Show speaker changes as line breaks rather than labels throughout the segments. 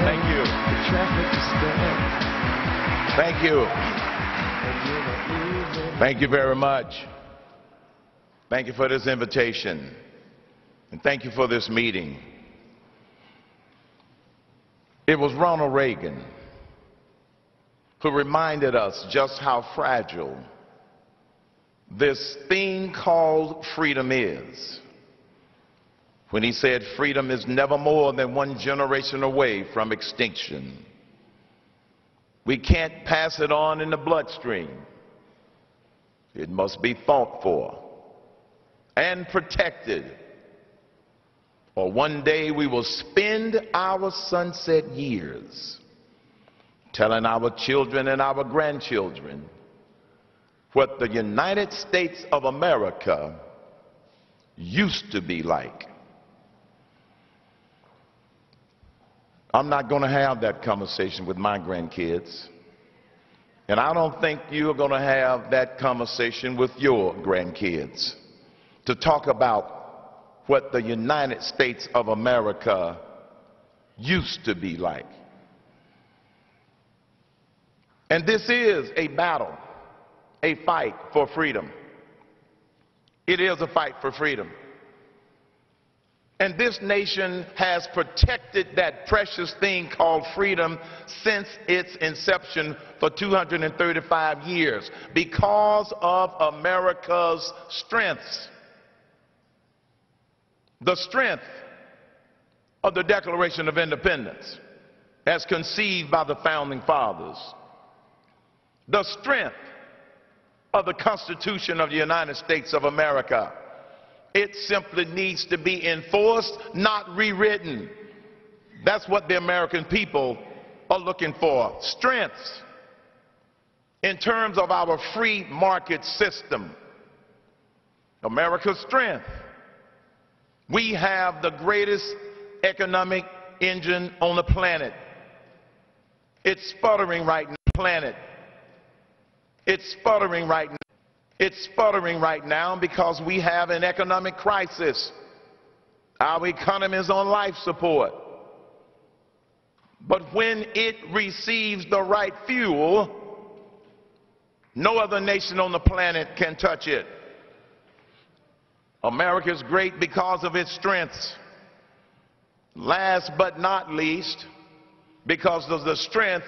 Thank you. Thank you. Thank you very much. Thank you for this invitation. And thank you for this meeting. It was Ronald Reagan who reminded us just how fragile this thing called freedom is, when he said freedom is never more than one generation away from extinction. We can't pass it on in the bloodstream. It must be fought for and protected, or one day we will spend our sunset years telling our children and our grandchildren what the United States of America used to be like. I'm not going to have that conversation with my grandkids, and I don't think you're going to have that conversation with your grandkids, to talk about what the United States of America used to be like. And this is a battle, a fight for freedom. It is a fight for freedom. And this nation has protected that precious thing called freedom since its inception for 235 years because of America's strengths. The strength of the Declaration of Independence as conceived by the Founding Fathers. The strength of the Constitution of the United States of America. It simply needs to be enforced, not rewritten. That's what the American people are looking for. Strengths in terms of our free market system. America's strength. We have the greatest economic engine on the planet. It's sputtering right now. Planet. It's sputtering right now. It's sputtering right now because we have an economic crisis. Our economy is on life support. But when it receives the right fuel, no other nation on the planet can touch it. America is great because of its strengths. Last but not least, because of the strength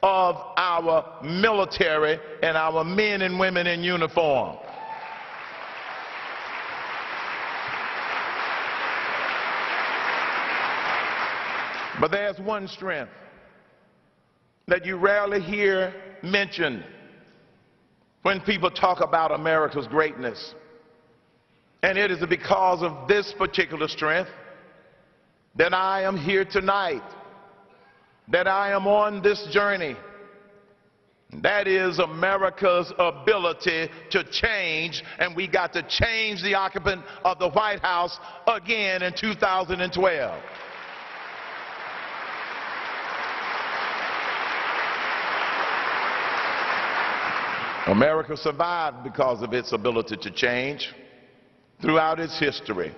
of our military and our men and women in uniform. But there's one strength that you rarely hear mentioned when people talk about America's greatness. And it is because of this particular strength that I am here tonight, that I am on this journey. That is America's ability to change, and we got to change the occupant of the White House again in 2012. America survived because of its ability to change throughout its history.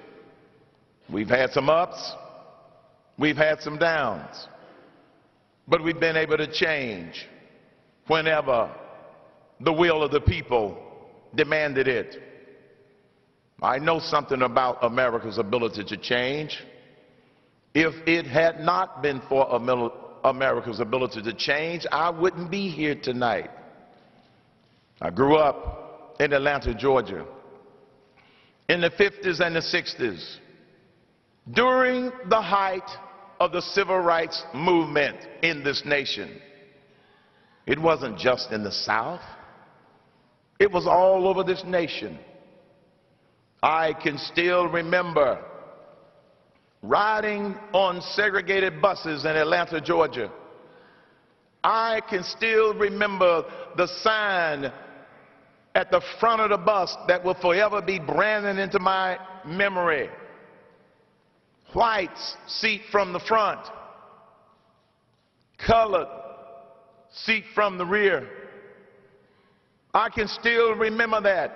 We've had some ups, we've had some downs, but we've been able to change whenever the will of the people demanded it. I know something about America's ability to change. If it had not been for America's ability to change, I wouldn't be here tonight. I grew up in Atlanta, Georgia, in the 50s and the 60s, during the height of the civil rights movement in this nation. It wasn't just in the South. It was all over this nation. I can still remember riding on segregated buses in Atlanta, Georgia. I can still remember the sign at the front of the bus that will forever be branded into my memory. Whites, seat from the front. Colored, seat from the rear. I can still remember that.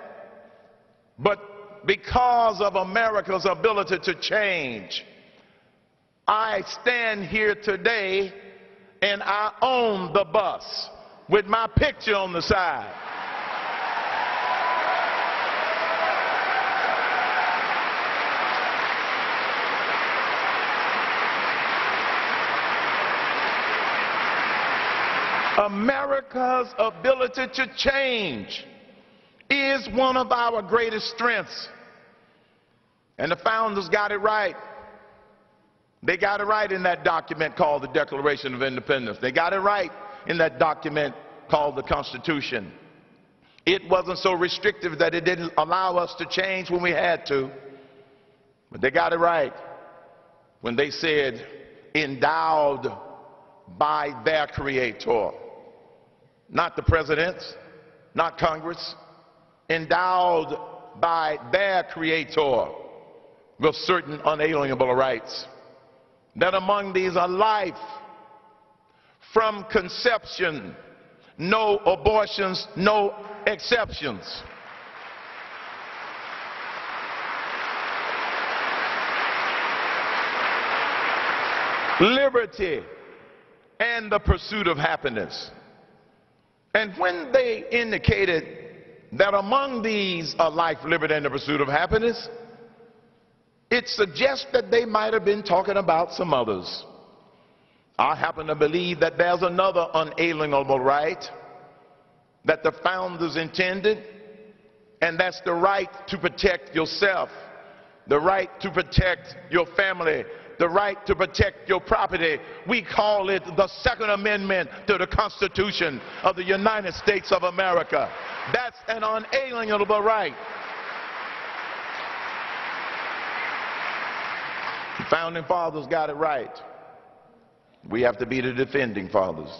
But because of America's ability to change, I stand here today and I own the bus with my picture on the side. America's ability to change is one of our greatest strengths. And the founders got it right. They got it right in that document called the Declaration of Independence. They got it right in that document called the Constitution. It wasn't so restrictive that it didn't allow us to change when we had to. But they got it right when they said, endowed by their Creator. Not the presidents, not Congress. Endowed by their Creator with certain unalienable rights. That among these are life from conception, no abortions, no exceptions. Liberty and the pursuit of happiness. And when they indicated that among these are life, liberty, and the pursuit of happiness, it suggests that they might have been talking about some others. I happen to believe that there's another unalienable right that the founders intended, and that's the right to protect yourself, the right to protect your family, the right to protect your property. We call it the Second Amendment to the Constitution of the United States of America. That's an unalienable right. The founding fathers got it right. We have to be the defending fathers.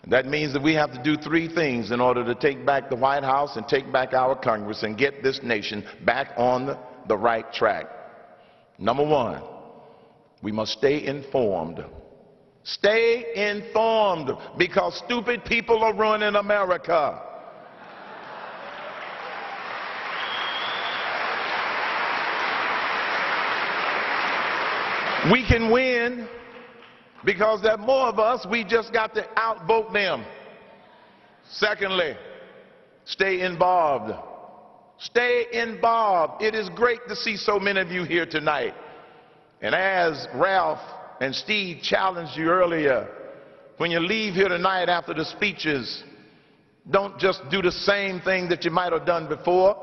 And that means that we have to do three things in order to take back the White House and take back our Congress and get this nation back on the right track. Number one, we must stay informed. Stay informed, because stupid people are ruining America. We can win because there are more of us. We just got to outvote them. Secondly, stay involved. Stay involved. It is great to see so many of you here tonight. And as Ralph and Steve challenged you earlier, when you leave here tonight after the speeches, don't just do the same thing that you might have done before.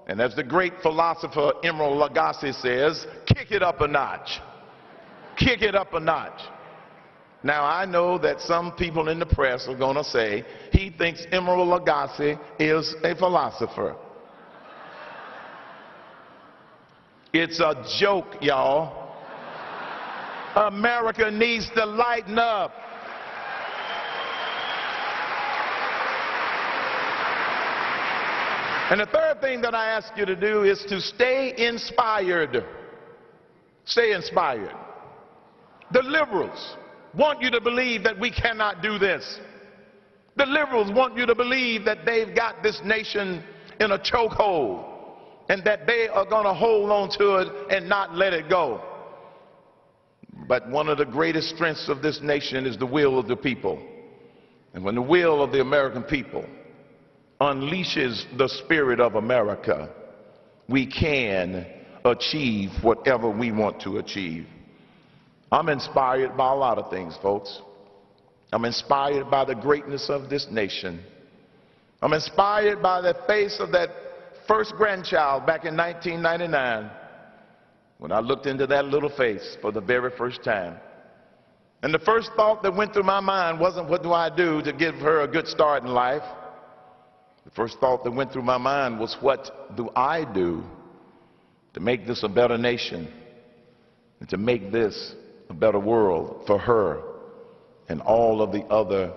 And as the great philosopher Emeril Lagasse says, kick it up a notch. Kick it up a notch. Now, I know that some people in the press are going to say he thinks Emeril Lagasse is a philosopher. It's a joke, y'all. America needs to lighten up. And the third thing that I ask you to do is to stay inspired. Stay inspired. The liberals want you to believe that we cannot do this. The liberals want you to believe that they've got this nation in a chokehold and that they are going to hold on to it and not let it go. But one of the greatest strengths of this nation is the will of the people. And when the will of the American people unleashes the spirit of America, we can achieve whatever we want to achieve. I'm inspired by a lot of things, folks. I'm inspired by the greatness of this nation. I'm inspired by the face of that first grandchild back in 1999 when I looked into that little face for the very first time. And the first thought that went through my mind wasn't, what do I do to give her a good start in life? The first thought that went through my mind was, what do I do to make this a better nation and to make this a better world for her and all of the other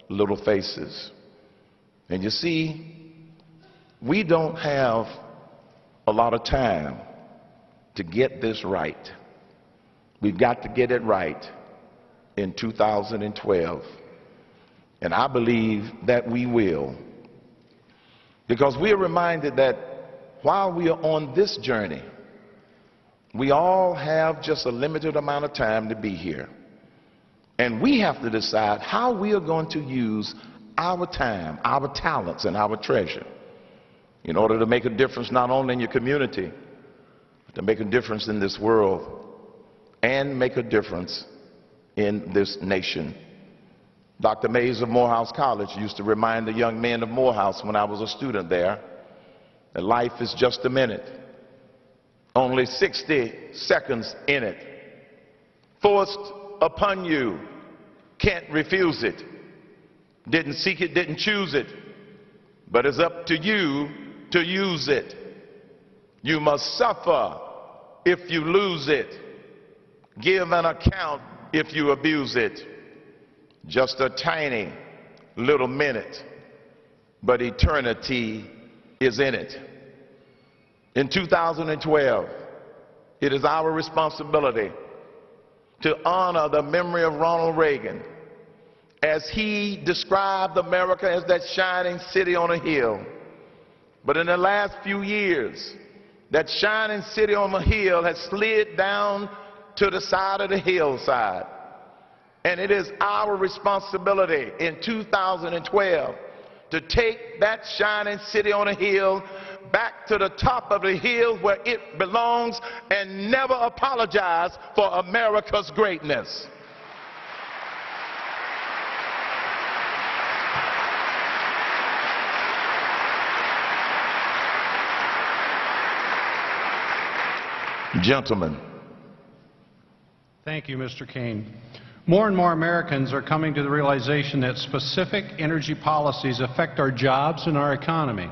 little faces? And you see, we don't have a lot of time to get this right. We've got to get it right in 2012. And I believe that we will. Because we are reminded that while we are on this journey, We all have just a limited amount of time to be here. And we have to decide how we are going to use our time, our talents, and our treasure in order to make a difference not only in your community, but to make a difference in this world and make a difference in this nation. Dr. Mays of Morehouse College used to remind the young men of Morehouse when I was a student there that life is just a minute, only 60 seconds in it. Forced upon you, can't refuse it. Didn't seek it, didn't choose it, but it's up to you to use it. You must suffer if you lose it. Give an account if you abuse it. Just a tiny little minute, but eternity is in it. In 2012, it is our responsibility to honor the memory of Ronald Reagan as he described America as that shining city on a hill. But in the last few years, that shining city on the hill has slid down to the side of the hillside. And it is our responsibility in 2012 to take that shining city on a hill back to the top of the hill where it belongs and never apologize for America's greatness. Gentlemen.
Thank you, Mr. Cain. More and more Americans are coming to the realization that specific energy policies affect our jobs and our economy.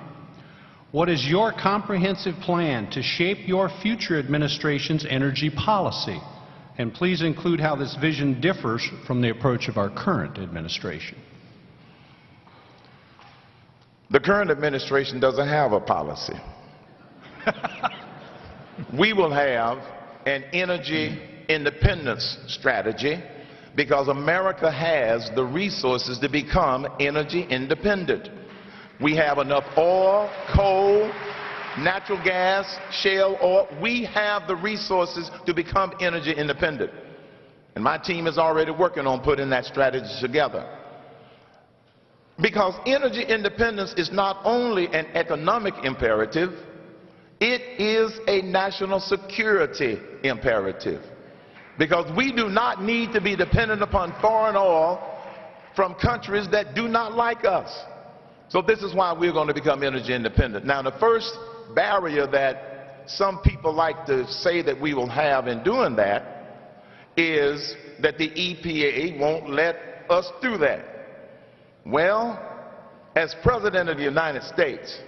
What is your comprehensive plan to shape your future administration's energy policy? And please include how this vision differs from the approach of our current administration.
The current administration doesn't have a policy. We will have an energy independence strategy because America has the resources to become energy independent. We have enough oil, coal, natural gas, shale oil. We have the resources to become energy independent. And my team is already working on putting that strategy together. Because energy independence is not only an economic imperative, it is a national security imperative. Because we do not need to be dependent upon foreign oil from countries that do not like us. So this is why we're going to become energy independent. Now, the first barrier that some people like to say that we will have in doing that is that the EPA won't let us do that. Well, as President of the United States,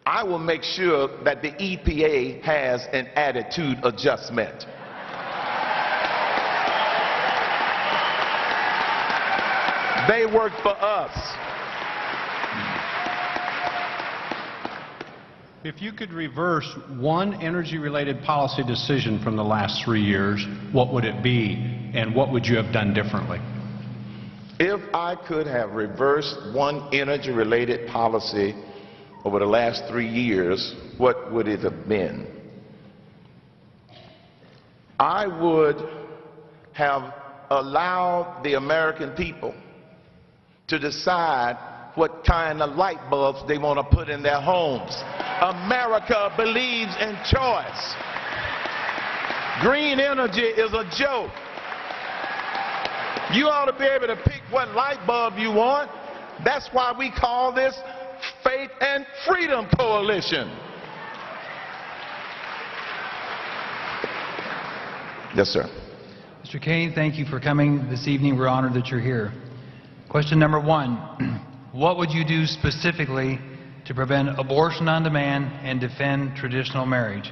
I will make sure that the EPA has an attitude adjustment. They work for us.
If you could reverse one energy-related policy decision from the last 3 years, what would it be, and what would you have done differently?
If I could have reversed one energy-related policy over the last 3 years, what would it have been? I would have allowed the American people to decide what kind of light bulbs they want to put in their homes. America believes in choice. Green energy is a joke. You ought to be able to pick what light bulb you want. That's why we call this Faith and Freedom Coalition. Yes, sir.
Mr. Cain, thank you for coming this evening. We're honored that you're here. Question number one, what would you do specifically to prevent abortion on demand and defend traditional marriage?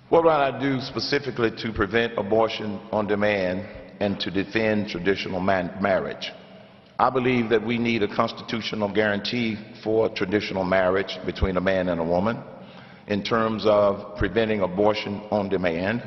What would I do specifically to prevent abortion on demand and to defend traditional marriage? I believe that we need a constitutional guarantee for traditional marriage between a man and a woman. In terms of preventing abortion on demand,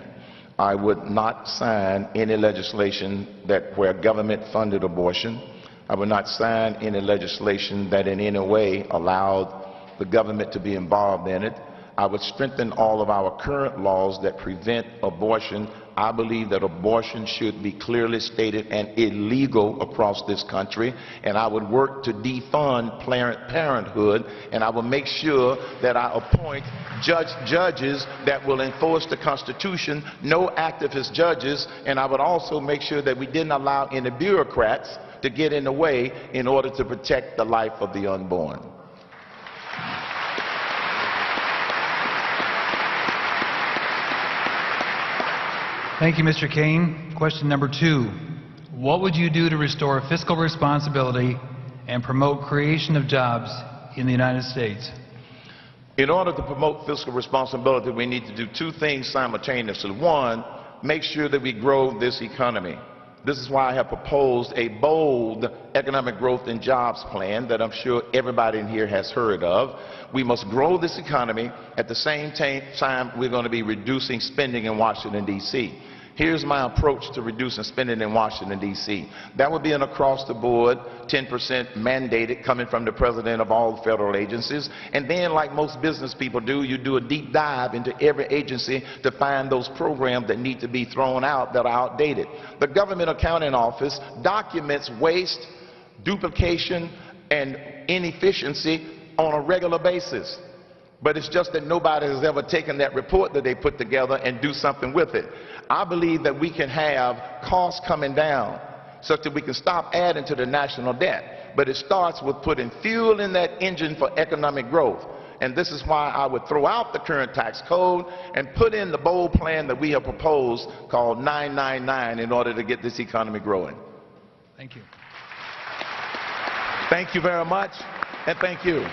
I would not sign any legislation that where government funded abortion. I would not sign any legislation that in any way allowed the government to be involved in it. I would strengthen all of our current laws that prevent abortion. I believe that abortion should be clearly stated and illegal across this country, and I would work to defund Planned Parenthood, and I will make sure that I appoint judges that will enforce the Constitution, no activist judges, and I would also make sure that we didn't allow any bureaucrats to get in the way in order to protect the life of the unborn.
Thank you, Mr. Cain. Question number 2. What would you do to restore fiscal responsibility and promote creation of jobs in the United States?
In order to promote fiscal responsibility, we need to do 2 things simultaneously. 1, make sure that we grow this economy. This is why I have proposed a bold economic growth and jobs plan that I'm sure everybody in here has heard of. We must grow this economy. At the same time, we're going to be reducing spending in Washington, D.C. Here's my approach to reducing spending in Washington, D.C. That would be an across-the-board 10% mandated coming from the president of all federal agencies. And then, like most business people do, you do a deep dive into every agency to find those programs that need to be thrown out that are outdated. The Government Accounting Office documents waste, duplication, and inefficiency on a regular basis. But it's just that nobody has ever taken that report that they put together and do something with it. I believe that we can have costs coming down such that we can stop adding to the national debt. But it starts with putting fuel in that engine for economic growth. And this is why I would throw out the current tax code and put in the bold plan that we have proposed called 999 in order to get this economy growing.
Thank you.
Thank you very much, and thank you.